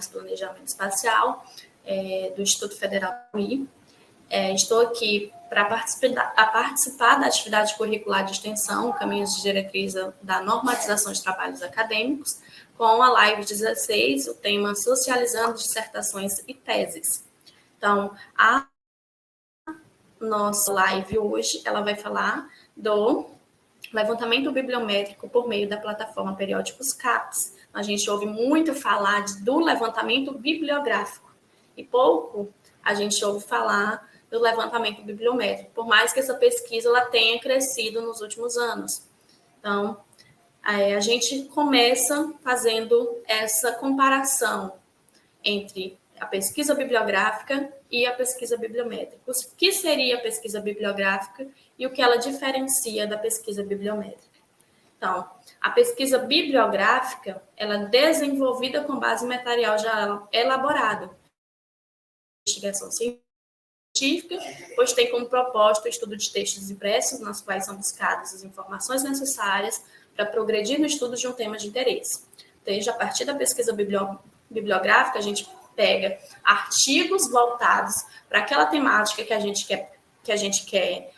de planejamento espacial do Instituto Federal do Piauí. Estou aqui para participar da atividade curricular de extensão, Caminhos de Diretriz da Normatização de Trabalhos Acadêmicos, com a live 16, o tema Socializando Dissertações e Teses. Então, a nossa live hoje, ela vai falar do levantamento bibliométrico por meio da plataforma Periódicos CAPES. A gente ouve muito falar do levantamento bibliográfico e pouco a gente ouve falar do levantamento bibliométrico, por mais que essa pesquisa ela tenha crescido nos últimos anos. Então, a gente começa fazendo essa comparação entre a pesquisa bibliográfica e a pesquisa bibliométrica. O que seria a pesquisa bibliográfica e o que ela diferencia da pesquisa bibliométrica. Então, a pesquisa bibliográfica, ela é desenvolvida com base em material já elaborado. Investigação científica, pois tem como propósito o estudo de textos impressos, nas quais são buscadas as informações necessárias para progredir no estudo de um tema de interesse. Desde a partir da pesquisa bibliográfica, a gente pega artigos voltados para aquela temática que a gente quer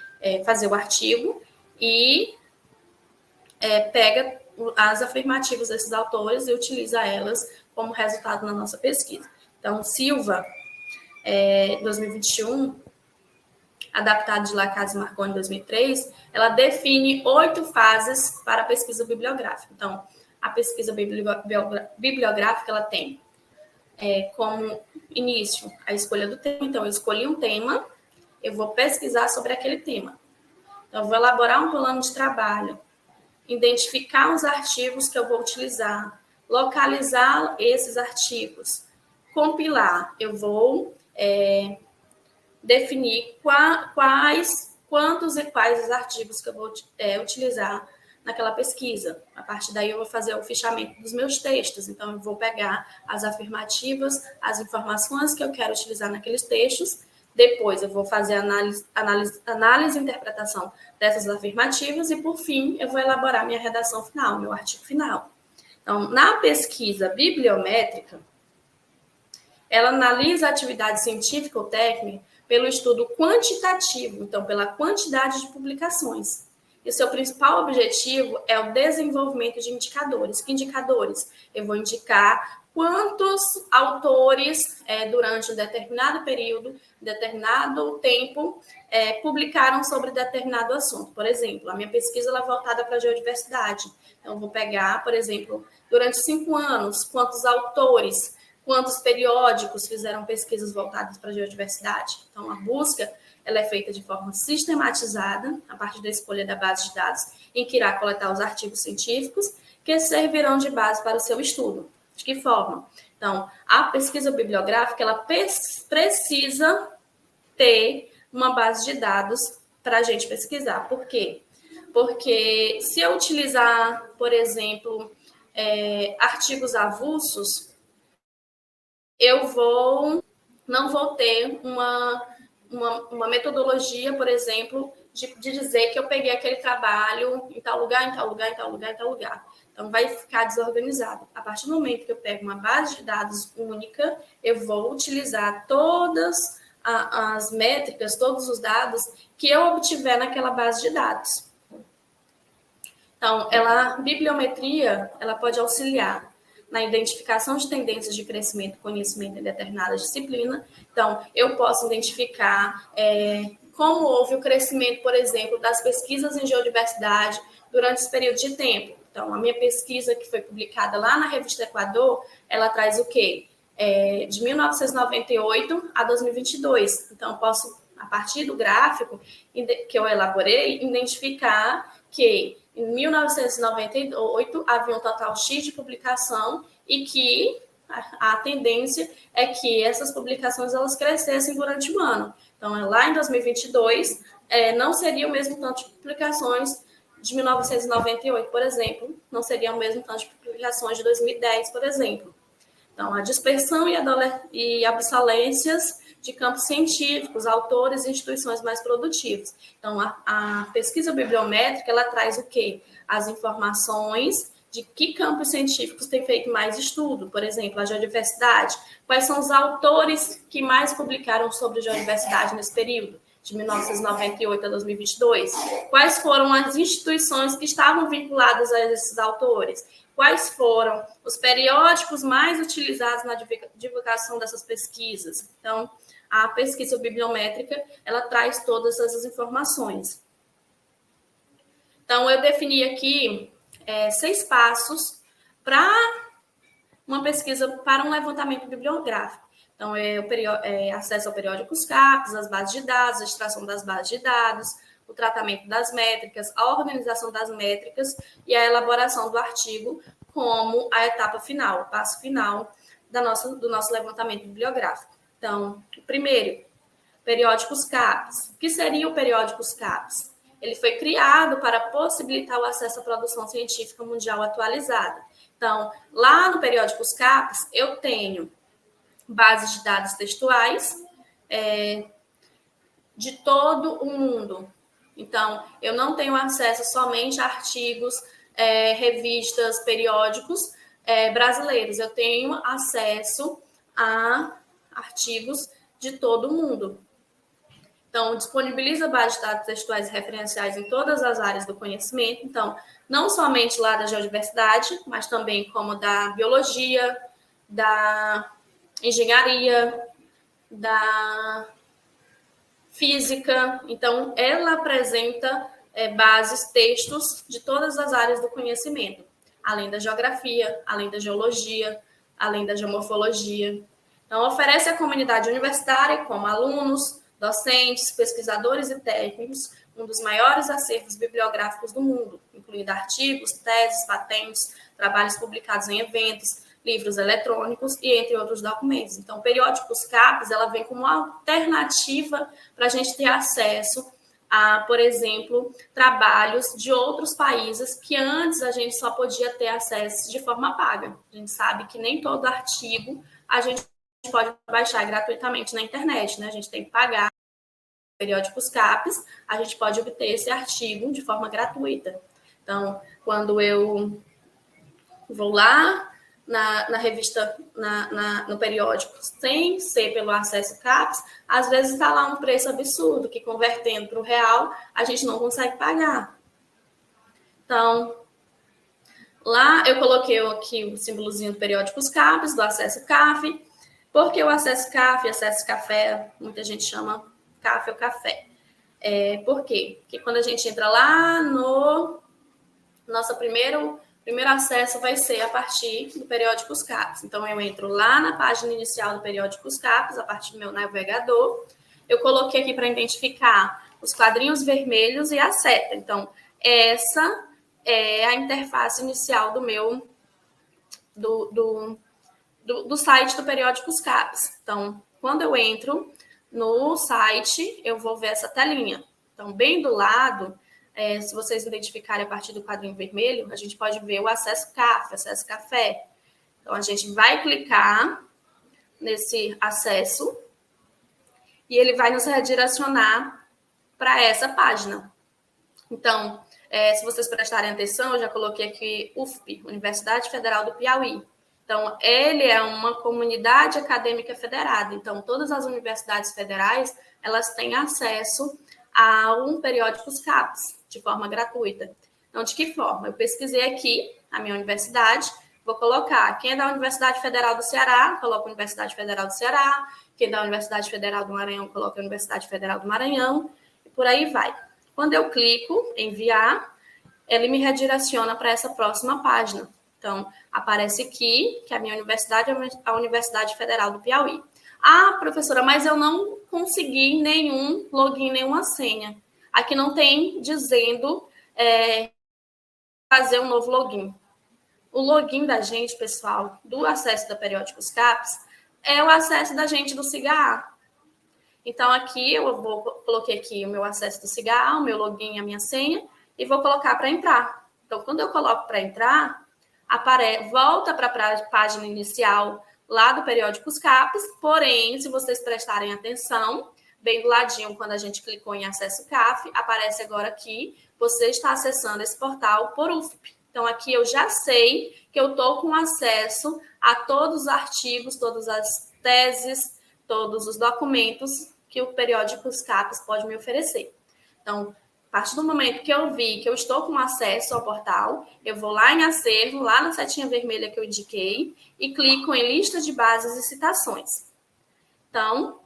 fazer o artigo e pega as afirmativas desses autores e utiliza elas como resultado na nossa pesquisa. Então, Silva, 2021, adaptado de Lacaze e Marconi, 2003, ela define 8 fases para a pesquisa bibliográfica. Então, a pesquisa bibliográfica, ela tem como início a escolha do tema. Então, eu escolhi um tema, eu vou pesquisar sobre aquele tema. Então, eu vou elaborar um plano de trabalho, identificar os artigos que eu vou utilizar, localizar esses artigos, compilar. Eu vou definir quantos e quais os artigos que eu vou utilizar naquela pesquisa. A partir daí, eu vou fazer o fichamento dos meus textos. Então, eu vou pegar as afirmativas, as informações que eu quero utilizar naqueles textos. Depois, eu vou fazer análise e interpretação dessas afirmativas. E, por fim, eu vou elaborar minha redação final, meu artigo final. Então, na pesquisa bibliométrica, ela analisa a atividade científica ou técnica pelo estudo quantitativo, então, pela quantidade de publicações. E o seu principal objetivo é o desenvolvimento de indicadores. Que indicadores? Eu vou indicar quantos autores, durante um determinado período, determinado tempo, publicaram sobre determinado assunto. Por exemplo, a minha pesquisa é voltada para a geodiversidade. Então, eu vou pegar, por exemplo, durante 5 anos, quantos autores, quantos periódicos fizeram pesquisas voltadas para a geodiversidade. Então, a busca ela é feita de forma sistematizada, a partir da escolha da base de dados, em que irá coletar os artigos científicos que servirão de base para o seu estudo. De que forma? Então, a pesquisa bibliográfica, ela precisa ter uma base de dados para a gente pesquisar. Por quê? Porque se eu utilizar, por exemplo, artigos avulsos, eu não vou ter uma metodologia, por exemplo, de dizer que eu peguei aquele trabalho em tal lugar, em tal lugar, em tal lugar, em tal lugar. Então, vai ficar desorganizado. A partir do momento que eu pego uma base de dados única, eu vou utilizar todas as métricas, todos os dados que eu obtiver naquela base de dados. Então, a bibliometria, ela pode auxiliar na identificação de tendências de crescimento e conhecimento em determinada disciplina. Então, eu posso identificar como houve o crescimento, por exemplo, das pesquisas em geodiversidade durante esse período de tempo. Então, a minha pesquisa que foi publicada lá na revista Equador, ela traz o quê? De 1998 a 2022. Então, eu posso, a partir do gráfico que eu elaborei, identificar que em 1998 havia um total X de publicação e que a tendência é que essas publicações elas crescessem durante o ano. Então, lá em 2022, não seria o mesmo tanto de publicações de 1998, por exemplo, não seria o mesmo tanto de publicações de 2010, por exemplo. Então, a dispersão e obsolências de campos científicos, autores e instituições mais produtivas. Então, a pesquisa bibliométrica, ela traz o quê? As informações de que campos científicos têm feito mais estudo, por exemplo, a geodiversidade. Quais são os autores que mais publicaram sobre geodiversidade nesse período, de 1998 a 2022? Quais foram as instituições que estavam vinculadas a esses autores? Quais foram os periódicos mais utilizados na divulgação dessas pesquisas? Então, a pesquisa bibliométrica, ela traz todas essas informações. Então, eu defini aqui 6 passos para uma pesquisa, para um levantamento bibliográfico. Então, acesso ao periódicos CAPES, as bases de dados, a extração das bases de dados, o tratamento das métricas, a organização das métricas e a elaboração do artigo como a etapa final, o passo final do nosso levantamento bibliográfico. Então, primeiro, periódicos CAPES. O que seria o periódicos CAPES? Ele foi criado para possibilitar o acesso à produção científica mundial atualizada. Então, lá no periódicos CAPES, eu tenho bases de dados textuais de todo o mundo. Então, eu não tenho acesso somente a artigos, revistas, periódicos brasileiros. Eu tenho acesso a artigos de todo o mundo. Então, disponibiliza bases de dados textuais e referenciais em todas as áreas do conhecimento. Então, não somente lá da geodiversidade, mas também como da biologia, da engenharia, da física. Então, ela apresenta bases, textos de todas as áreas do conhecimento, além da geografia, além da geologia, além da geomorfologia. Então, oferece à comunidade universitária, como alunos, docentes, pesquisadores e técnicos, um dos maiores acervos bibliográficos do mundo, incluindo artigos, teses, patentes, trabalhos publicados em eventos, livros eletrônicos e entre outros documentos. Então, o periódicos CAPES, ela vem como uma alternativa para a gente ter acesso a, por exemplo, trabalhos de outros países que antes a gente só podia ter acesso de forma paga. A gente sabe que nem todo artigo a gente pode baixar gratuitamente na internet, né? A gente tem que pagar periódicos CAPES, a gente pode obter esse artigo de forma gratuita. Então, quando eu vou lá na revista, no periódico, sem ser pelo acesso CAPES, às vezes está lá um preço absurdo, que convertendo para o real, a gente não consegue pagar. Então, lá eu coloquei aqui o símbolozinho do periódicos CAPES, do acesso CAF. Por que o acesso CAF, acesso café, muita gente chama CAF ou café? Por quê? Porque quando a gente entra lá no nosso primeiro acesso vai ser a partir do periódicos CAPES. Então, eu entro lá na página inicial do periódicos CAPES, a partir do meu navegador. Eu coloquei aqui para identificar os quadrinhos vermelhos e a seta. Então, essa é a interface inicial do meu do site do periódicos CAPES. Então, quando eu entro no site, eu vou ver essa telinha. Então, bem do lado, se vocês identificarem a partir do quadrinho vermelho, a gente pode ver o acesso CAF, acesso café. Então, a gente vai clicar nesse acesso e ele vai nos redirecionar para essa página. Então, se vocês prestarem atenção, eu já coloquei aqui UFP, Universidade Federal do Piauí. Então, ele é uma comunidade acadêmica federada. Então, todas as universidades federais, elas têm acesso a um periódicos CAPES, de forma gratuita. Então, de que forma? Eu pesquisei aqui a minha universidade, vou colocar quem é da Universidade Federal do Ceará, coloco Universidade Federal do Ceará, quem é da Universidade Federal do Maranhão, coloco a Universidade Federal do Maranhão, e por aí vai. Quando eu clico em enviar, ele me redireciona para essa próxima página. Então, aparece aqui que a minha universidade é a Universidade Federal do Piauí. Ah, professora, mas eu não consegui nenhum login, nenhuma senha. Aqui não tem dizendo fazer um novo login. O login da gente, pessoal, do acesso da Periódicos CAPES, é o acesso da gente do SIGA. Então, aqui eu coloquei aqui o meu acesso do SIGA, o meu login, a minha senha, e vou colocar para entrar. Então, quando eu coloco para entrar, volta para a página inicial lá do Periódicos CAPES, porém, se vocês prestarem atenção, bem do ladinho, quando a gente clicou em acesso CAF, aparece agora aqui, você está acessando esse portal por UFP. Então, aqui eu já sei que eu estou com acesso a todos os artigos, todas as teses, todos os documentos que o periódico CAPES pode me oferecer. Então, a partir do momento que eu vi que eu estou com acesso ao portal, eu vou lá em acervo, lá na setinha vermelha que eu indiquei, e clico em lista de bases e citações. Então,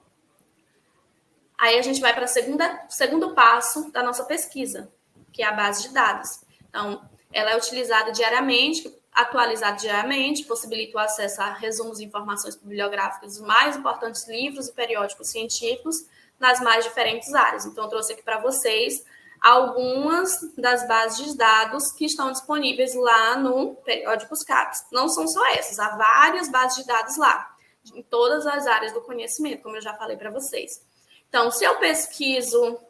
aí a gente vai para o segundo passo da nossa pesquisa, que é a base de dados. Então, ela é utilizada diariamente, atualizada diariamente, possibilita o acesso a resumos e informações bibliográficas dos mais importantes livros e periódicos científicos nas mais diferentes áreas. Então, eu trouxe aqui para vocês algumas das bases de dados que estão disponíveis lá no Periódicos CAPES. Não são só essas, há várias bases de dados lá, em todas as áreas do conhecimento, como eu já falei para vocês. Então, se eu pesquiso,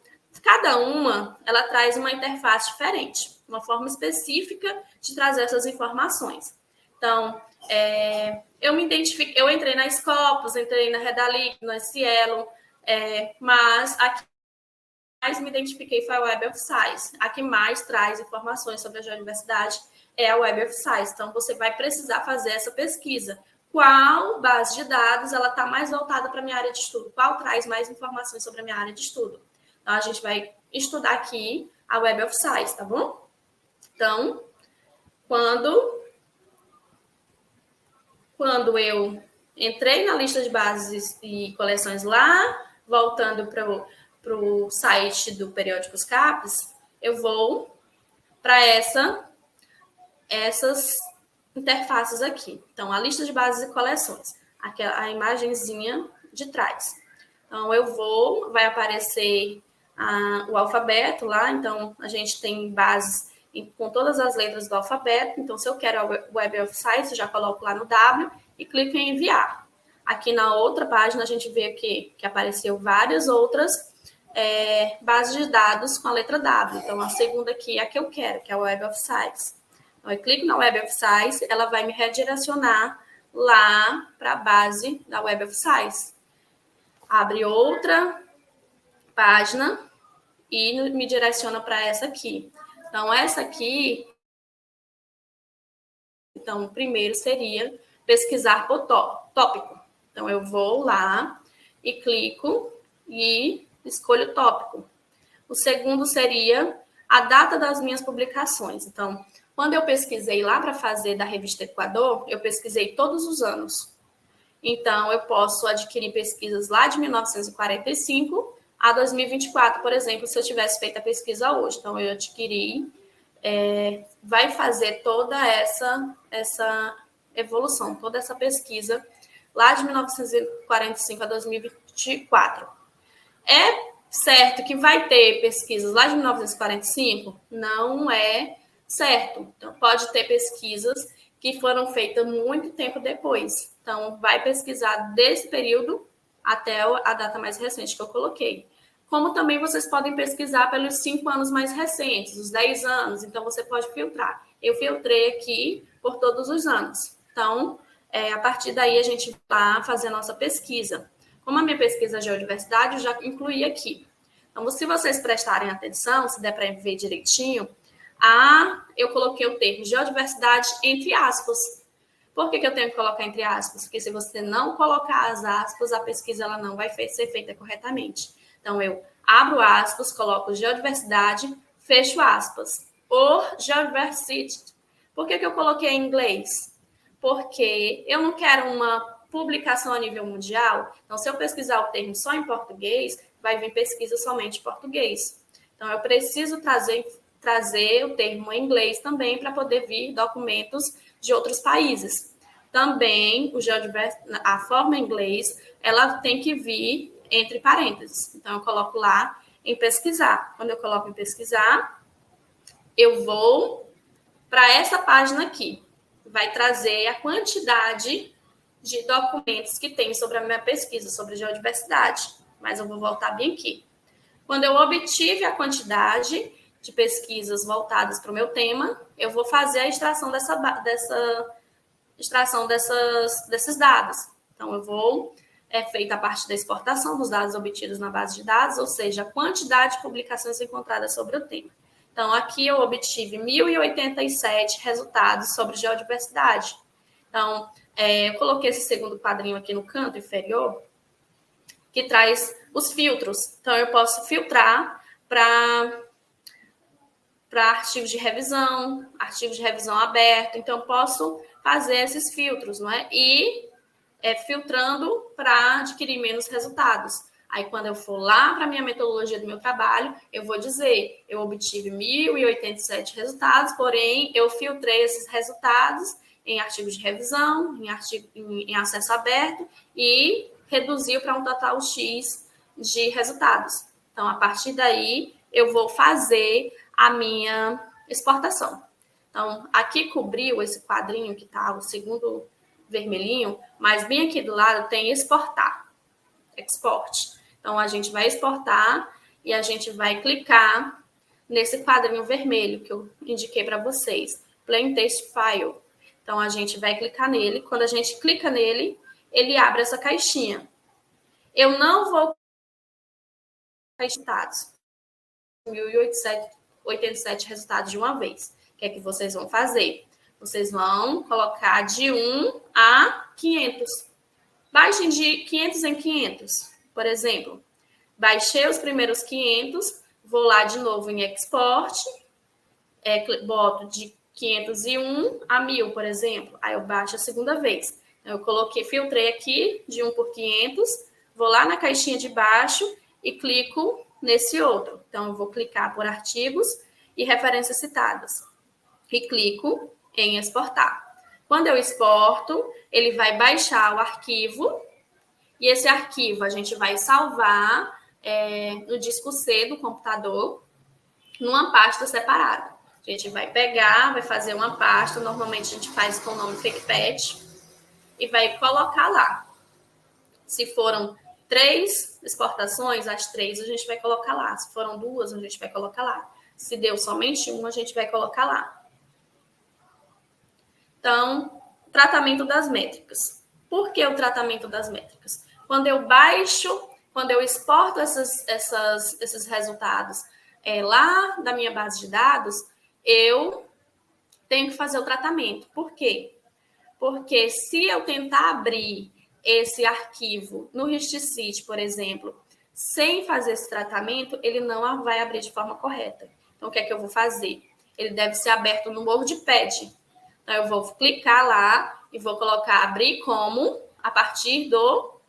cada uma, ela traz uma interface diferente, uma forma específica de trazer essas informações. Então, eu entrei na Scopus, entrei na Redalytics, na Cielo, mas a que mais me identifiquei foi a Web of Science. A que mais traz informações sobre a geodiversidade é a Web of Science. Então, você vai precisar fazer essa pesquisa. Qual base de dados ela está mais voltada para a minha área de estudo? Qual traz mais informações sobre a minha área de estudo? Então, a gente vai estudar aqui a Web of Science, tá bom? Então, quando eu entrei na lista de bases e coleções lá, voltando para o site do Periódicos CAPES, eu vou para essas interfaces aqui. Então, a lista de bases e coleções. Aqui a imagenzinha de trás. Então, vai aparecer o alfabeto lá. Então, a gente tem bases com todas as letras do alfabeto. Então, se eu quero a Web of Science, eu já coloco lá no W e clico em enviar. Aqui na outra página, a gente vê que apareceu várias outras bases de dados com a letra W. Então, a segunda aqui é a que eu quero, que é a Web of Science. Então, eu clico na Web of Science, ela vai me redirecionar lá para a base da Web of Science. Abre outra página e me direciona para essa aqui. Então, essa aqui... Então, o primeiro seria pesquisar por tópico. Então, eu vou lá e clico e escolho o tópico. O segundo seria a data das minhas publicações. Então, quando eu pesquisei lá para fazer da revista Equador, eu pesquisei todos os anos. Então, eu posso adquirir pesquisas lá de 1945 a 2024, por exemplo, se eu tivesse feito a pesquisa hoje. Então, eu adquiri, vai fazer toda essa evolução, toda essa pesquisa lá de 1945 a 2024. É certo que vai ter pesquisas lá de 1945? Não é certo. Então, pode ter pesquisas que foram feitas muito tempo depois. Então, vai pesquisar desse período até a data mais recente que eu coloquei. Como também vocês podem pesquisar pelos 5 anos mais recentes, os 10 anos. Então, você pode filtrar. Eu filtrei aqui por todos os anos. Então, a partir daí, a gente vai fazer a nossa pesquisa. Como a minha pesquisa é geodiversidade, eu já incluí aqui. Então, se vocês prestarem atenção, se der para ver direitinho, eu coloquei o termo geodiversidade entre aspas. Por que eu tenho que colocar entre aspas? Porque se você não colocar as aspas, a pesquisa ela não vai ser feita corretamente. Então, eu abro aspas, coloco geodiversidade, fecho aspas. Or geodiversity. Por que eu coloquei em inglês? Porque eu não quero uma publicação a nível mundial. Então, se eu pesquisar o termo só em português, vai vir pesquisa somente em português. Então, eu preciso trazer o termo em inglês também para poder vir documentos de outros países. Também, a forma em inglês, ela tem que vir entre parênteses. Então, eu coloco lá em pesquisar. Quando eu coloco em pesquisar, eu vou para essa página aqui. Vai trazer a quantidade de documentos que tem sobre a minha pesquisa, sobre geodiversidade. Mas eu vou voltar bem aqui. Quando eu obtive a quantidade de pesquisas voltadas para o meu tema, eu vou fazer a extração desses dados. Então, é feita a parte da exportação dos dados obtidos na base de dados, ou seja, a quantidade de publicações encontradas sobre o tema. Então, aqui eu obtive 1.087 resultados sobre geodiversidade. Então, eu coloquei esse segundo quadrinho aqui no canto inferior, que traz os filtros. Então, eu posso filtrar para artigos de revisão aberto. Então, eu posso fazer esses filtros, não é? E filtrando para adquirir menos resultados. Aí, quando eu for lá para a minha metodologia do meu trabalho, eu vou dizer, eu obtive 1.087 resultados, porém, eu filtrei esses resultados em artigos de revisão, em acesso aberto, e reduziu para um total X de resultados. Então, a partir daí, eu vou fazer a minha exportação. Então, aqui cobriu esse quadrinho que está o segundo vermelhinho, mas bem aqui do lado tem exportar, export. Então, a gente vai exportar e a gente vai clicar nesse quadrinho vermelho que eu indiquei para vocês, Plain Text File. Então, a gente vai clicar nele. Quando a gente clica nele, ele abre essa caixinha. Eu não vou resultados. 1.087 resultados de uma vez. O que é que vocês vão fazer? Vocês vão colocar de 1 a 500. Baixem de 500 em 500, por exemplo. Baixei os primeiros 500, vou lá de novo em Export, boto de 501 a 1.000, por exemplo. Aí eu baixo a segunda vez. Eu filtrei aqui de 1 por 500, vou lá na caixinha de baixo e clico nesse outro. Então, eu vou clicar por artigos e referências citadas. E clico em exportar. Quando eu exporto, ele vai baixar o arquivo e esse arquivo a gente vai salvar no disco C do computador, numa pasta separada. A gente vai pegar, vai fazer uma pasta, normalmente a gente faz com o nome FakePad, e vai colocar lá. Se foram 3 exportações, as 3 a gente vai colocar lá. Se foram 2, a gente vai colocar lá. Se deu somente 1, a gente vai colocar lá. Então, tratamento das métricas. Por que o tratamento das métricas? Quando eu exporto esses resultados lá da minha base de dados, eu tenho que fazer o tratamento. Por quê? Porque se eu tentar abrir esse arquivo no HistCity, por exemplo, sem fazer esse tratamento, ele não vai abrir de forma correta. Então, o que é que eu vou fazer? Ele deve ser aberto no WordPad. Então, eu vou clicar lá e vou colocar abrir como a partir do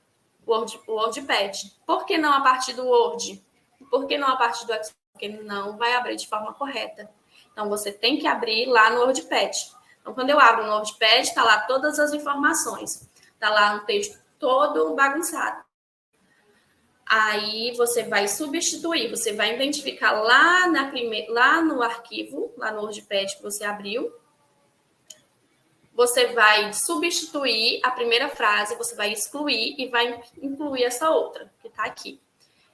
WordPad. Por que não a partir do Word? Por que não a partir do Excel? Porque não vai abrir de forma correta. Então, você tem que abrir lá no WordPad. Então, quando eu abro no WordPad, está lá todas as informações. Está lá um texto todo bagunçado. Aí, você vai substituir, você vai identificar lá no arquivo, lá no WordPad que você abriu, você vai substituir a primeira frase, você vai excluir e vai incluir essa outra, que está aqui.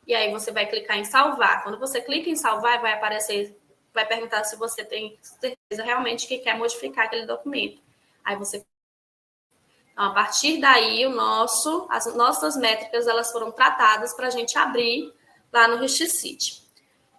E aí você vai clicar em salvar. Quando você clica em salvar, vai aparecer, vai perguntar se você tem certeza realmente que quer modificar aquele documento. Aí você... Então, a partir daí, as nossas métricas, elas foram tratadas para a gente abrir lá no HistCity.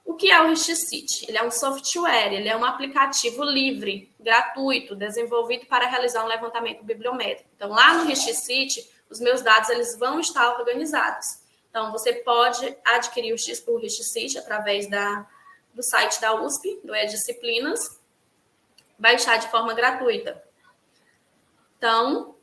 O que é o HistCity? Ele é um software, ele é um aplicativo livre, gratuito, desenvolvido para realizar um levantamento bibliométrico. Então, lá no HistCity, os meus dados eles vão estar organizados. Então, você pode adquirir o HistCity através do site da USP, do E-Disciplinas, baixar de forma gratuita. Então,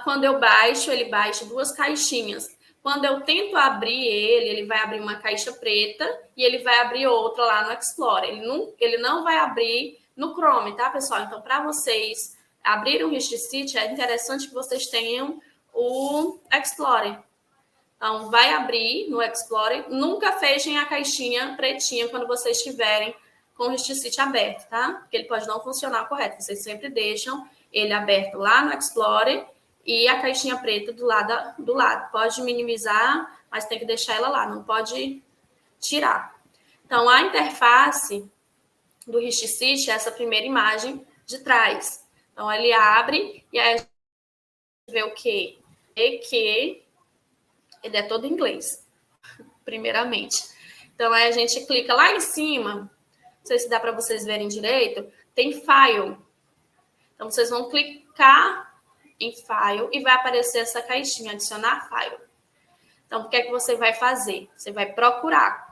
quando eu baixo, ele baixa 2 caixinhas. Quando eu tento abrir ele vai abrir uma caixa preta e ele vai abrir outra lá no Explorer. Ele não vai abrir no Chrome, tá, pessoal? Então, para vocês abrirem o HistCity, é interessante que vocês tenham o Explorer. Então, vai abrir no Explorer. Nunca fechem a caixinha pretinha quando vocês estiverem com o HistCity aberto, tá? Porque ele pode não funcionar correto. Vocês sempre deixam ele aberto lá no Explorer e a caixinha preta do lado. Pode minimizar, mas tem que deixar ela lá, não pode tirar. Então, a interface do HistCity é essa primeira imagem de trás. Então, ele abre e aí a gente vê o quê? E que ele é todo em inglês, primeiramente. Então, aí a gente clica lá em cima sei se dá para vocês verem direito, tem File. Então, vocês vão clicar em File e vai aparecer essa caixinha, adicionar File. Então, o que é que você vai fazer? Você vai procurar.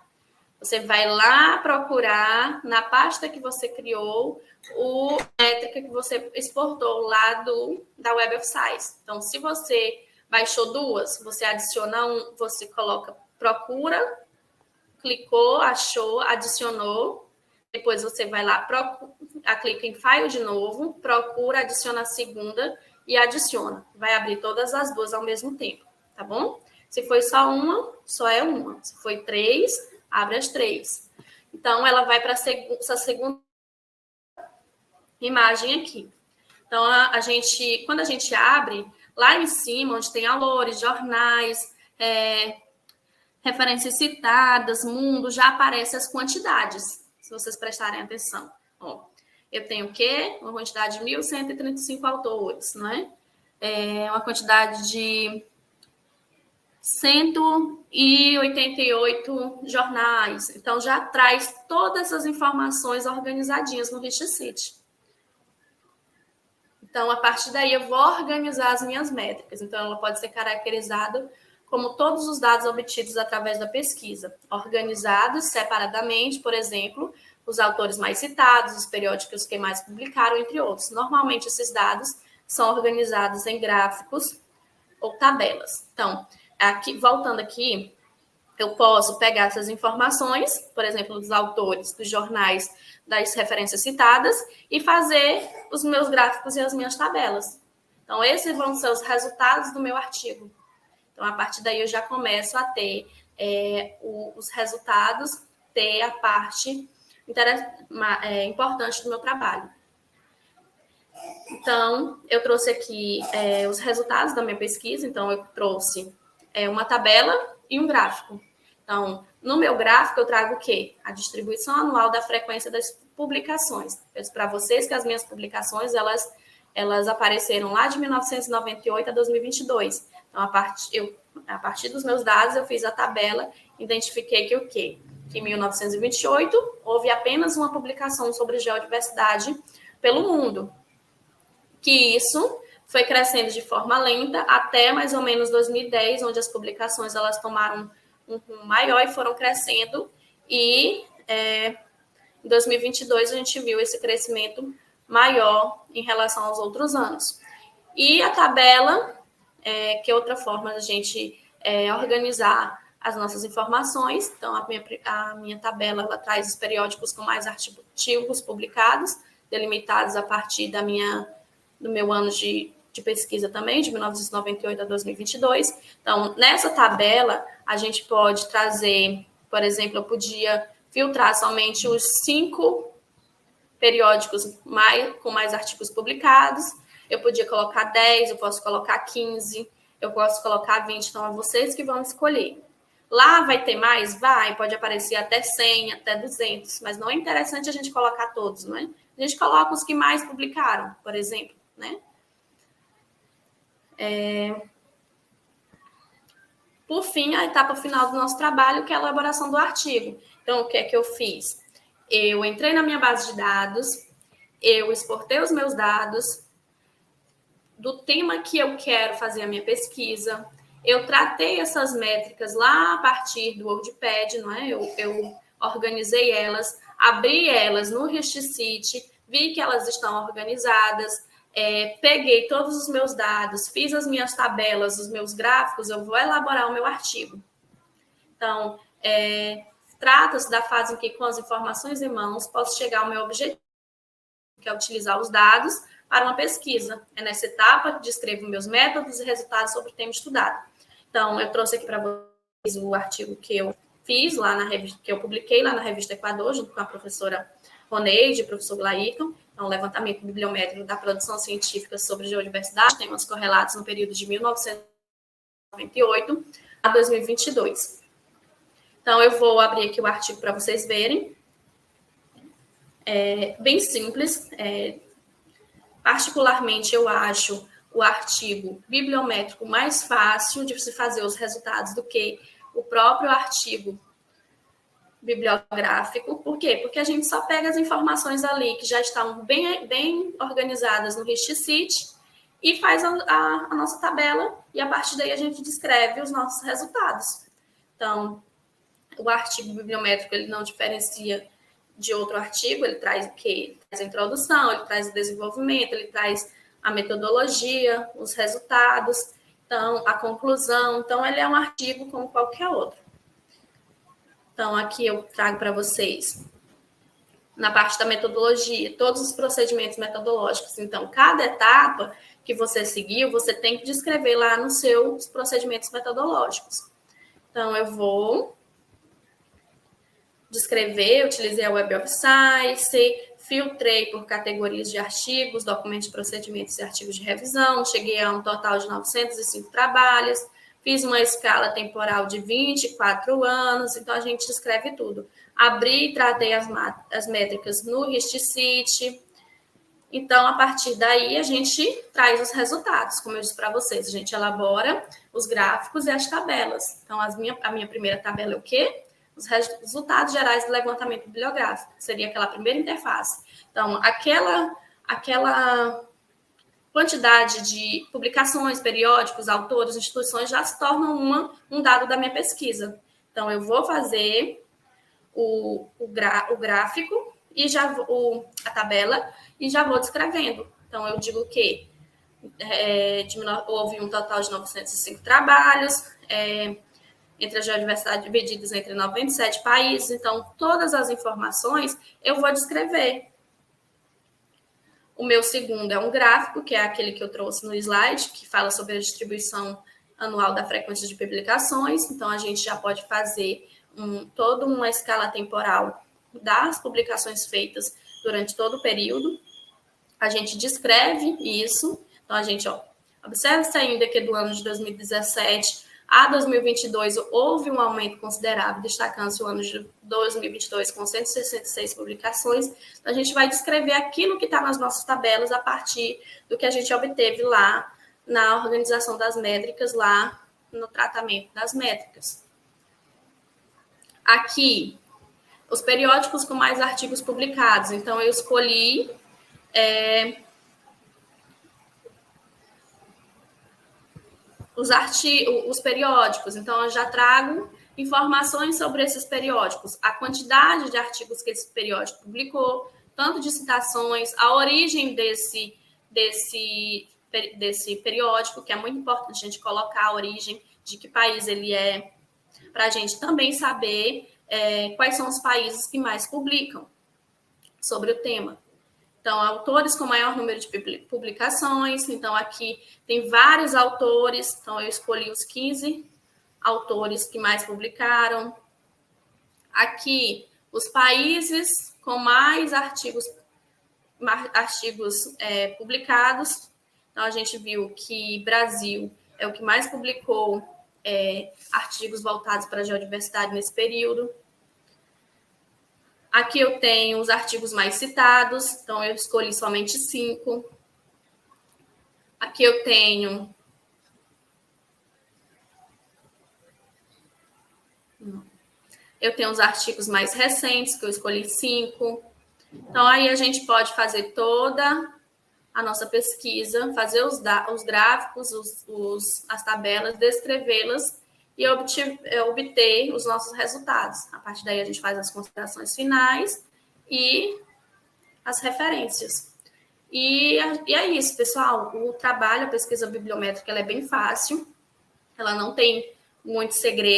Você vai lá procurar na pasta que você criou a métrica que você exportou lá da Web of Science. Então, se você baixou duas, você adiciona você coloca procura, clicou, achou, adicionou. Depois você vai lá, clica em File de novo, procura, adiciona a segunda e adiciona. Vai abrir todas as duas ao mesmo tempo, tá bom? Se foi só uma, só é uma. Se foi 3, abre as 3. Então, ela vai para essa segunda imagem aqui. Então, quando a gente abre, lá em cima, onde tem valores, jornais, referências citadas, mundo, já aparecem as quantidades, se vocês prestarem atenção. Ó, eu tenho o quê? Uma quantidade de 1.135 autores, não é? Uma quantidade de 188 jornais. Então, já traz todas as informações organizadinhas no RichCity. Então, a partir daí, eu vou organizar as minhas métricas. Então, ela pode ser caracterizada como todos os dados obtidos através da pesquisa, organizados separadamente, por exemplo, os autores mais citados, os periódicos que mais publicaram, entre outros. Normalmente, esses dados são organizados em gráficos ou tabelas. Então, voltando aqui, eu posso pegar essas informações, por exemplo, dos autores, dos jornais, das referências citadas, e fazer os meus gráficos e as minhas tabelas. Então, esses vão ser os resultados do meu artigo. Então, a partir daí, eu já começo a ter os resultados, ter a parte importante do meu trabalho. Então, eu trouxe aqui os resultados da minha pesquisa. Então, eu trouxe uma tabela e um gráfico. Então, no meu gráfico, eu trago o quê? A distribuição anual da frequência das publicações. Eu disse para vocês que as minhas publicações, elas apareceram lá de 1998 a 2022. Então, a partir dos meus dados, eu fiz a tabela, identifiquei que o quê? Que em 1928 houve apenas uma publicação sobre geodiversidade pelo mundo. Que isso foi crescendo de forma lenta até mais ou menos 2010, onde as publicações elas tomaram um rumo maior e foram crescendo. E em 2022 a gente viu esse crescimento maior em relação aos outros anos. E a tabela, que é outra forma da gente organizar as nossas informações. Então, a minha tabela ela traz os periódicos com mais artigos publicados, delimitados a partir do meu ano de pesquisa também, de 1998 a 2022. Então, nessa tabela, a gente pode trazer, por exemplo, eu podia filtrar somente os 5 periódicos com mais artigos publicados, eu podia colocar 10, eu posso colocar 15, eu posso colocar 20, então é vocês que vão escolher. Lá vai ter mais? Vai, pode aparecer até 100, até 200, mas não é interessante a gente colocar todos, não é? A gente coloca os que mais publicaram, por exemplo, né? Por fim, a etapa final do nosso trabalho, que é a elaboração do artigo. Então, o que é que eu fiz? Eu entrei na minha base de dados, eu exportei os meus dados do tema que eu quero fazer a minha pesquisa, eu tratei essas métricas lá a partir do WordPad, não é? Eu organizei elas, abri elas no RichCity, vi que elas estão organizadas, peguei todos os meus dados, fiz as minhas tabelas, os meus gráficos, eu vou elaborar o meu artigo. Então, trata-se da fase em que, com as informações em mãos, posso chegar ao meu objetivo, que é utilizar os dados para uma pesquisa. É nessa etapa que descrevo meus métodos e resultados sobre o tema estudado. Então, eu trouxe aqui para vocês o artigo que eu fiz lá na revista, que eu publiquei lá na revista Equador, junto com a professora Roneide e o professor Glaíton. Então, levantamento bibliométrico da produção científica sobre geodiversidade, temas correlatos no período de 1998 a 2022. Então, eu vou abrir aqui o artigo para vocês verem. Bem simples. Particularmente, eu acho o artigo bibliométrico mais fácil de se fazer os resultados do que o próprio artigo bibliográfico. Por quê? Porque a gente só pega as informações ali que já estão bem organizadas no HistSeed e faz a nossa tabela, e a partir daí a gente descreve os nossos resultados. Então, o artigo bibliométrico, ele não diferencia de outro artigo, ele traz o quê? Ele traz a introdução, ele traz o desenvolvimento, ele traz a metodologia, os resultados, então, a conclusão. Então, ele é um artigo como qualquer outro. Então, aqui eu trago para vocês, na parte da metodologia, todos os procedimentos metodológicos. Então, cada etapa que você seguiu, você tem que descrever lá nos seus procedimentos metodológicos. Então, eu vou descrever, utilizei a Web of Science, filtrei por categorias de artigos, documentos de procedimentos e artigos de revisão, cheguei a um total de 905 trabalhos, fiz uma escala temporal de 24 anos, então a gente descreve tudo. Abri e tratei as métricas no HistSeed. Então, a partir daí, a gente traz os resultados, como eu disse para vocês. A gente elabora os gráficos e as tabelas. Então, a minha primeira tabela é o quê? Os resultados gerais do levantamento bibliográfico. Seria aquela primeira interface. Então, aquela quantidade de publicações, periódicos, autores, instituições já se tornam um dado da minha pesquisa. Então, eu vou fazer o gráfico e a tabela e já vou descrevendo. Então, eu digo que houve um total de 905 trabalhos, entre as universidades divididas entre 97 países. Então, todas as informações eu vou descrever. O meu segundo é um gráfico, que é aquele que eu trouxe no slide, que fala sobre a distribuição anual da frequência de publicações. Então, a gente já pode fazer toda uma escala temporal das publicações feitas durante todo o período. A gente descreve isso. Então, a gente observa-se ainda que do ano de 2017 a 2022 houve um aumento considerável, destacando-se o ano de 2022 com 166 publicações. Então, a gente vai descrever aquilo que está nas nossas tabelas a partir do que a gente obteve lá na organização das métricas, lá no tratamento das métricas. Aqui, os periódicos com mais artigos publicados. Então, eu escolhi os periódicos. Então, eu já trago informações sobre esses periódicos, a quantidade de artigos que esse periódico publicou, tanto de citações, a origem desse periódico, que é muito importante a gente colocar a origem, de que país ele é, para a gente também saber quais são os países que mais publicam sobre o tema. Então, autores com maior número de publicações. Então, aqui tem vários autores. Então, eu escolhi os 15 autores que mais publicaram. Aqui, os países com mais artigos publicados. Então, a gente viu que Brasil é o que mais publicou artigos voltados para a geodiversidade nesse período. Aqui eu tenho os artigos mais citados, então eu escolhi somente 5. Aqui eu tenho os artigos mais recentes, que eu escolhi 5. Então, aí a gente pode fazer toda a nossa pesquisa, fazer os gráficos, as tabelas, descrevê-las e obter os nossos resultados. A partir daí, a gente faz as considerações finais e as referências. E é isso, pessoal. O trabalho, a pesquisa bibliométrica, ela é bem fácil. Ela não tem muito segredo.